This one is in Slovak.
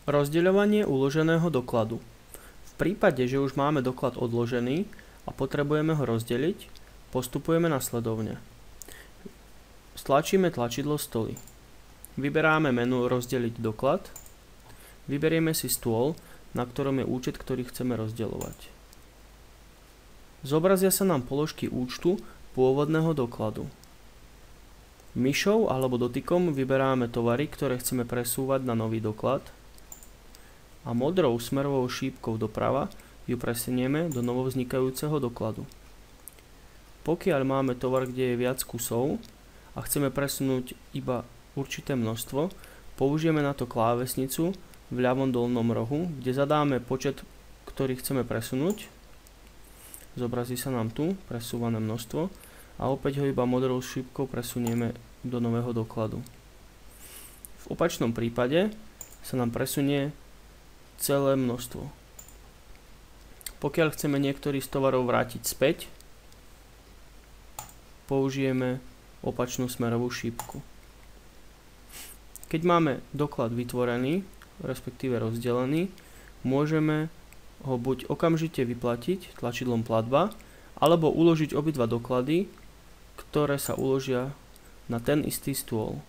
Rozdeľovanie uloženého dokladu. V prípade, že už máme doklad odložený a potrebujeme ho rozdeliť, postupujeme nasledovne. Stlačíme tlačidlo stoly. Vyberáme menu Rozdeliť doklad. Vyberieme si stôl, na ktorom je účet, ktorý chceme rozdeľovať. Zobrazia sa nám položky účtu pôvodného dokladu. Myšou alebo dotykom vyberáme tovary, ktoré chceme presúvať na nový doklad a modrou smerovou šípkou doprava ju presunieme do novovznikajúceho dokladu. Pokiaľ máme tovar, kde je viac kusov a chceme presunúť iba určité množstvo, použijeme na to klávesnicu v ľavom dolnom rohu, kde zadáme počet, ktorý chceme presunúť. Zobrazí sa nám tu presúvané množstvo a opäť ho iba modrou šípkou presunieme do nového dokladu. V opačnom prípade sa nám presunie celé množstvo. Pokiaľ chceme niektorý z tovarov vrátiť späť, použijeme opačnú smerovú šípku. Keď máme doklad vytvorený, respektíve rozdelený, môžeme ho buď okamžite vyplatiť tlačidlom platba, alebo uložiť obidva doklady, ktoré sa uložia na ten istý stôl.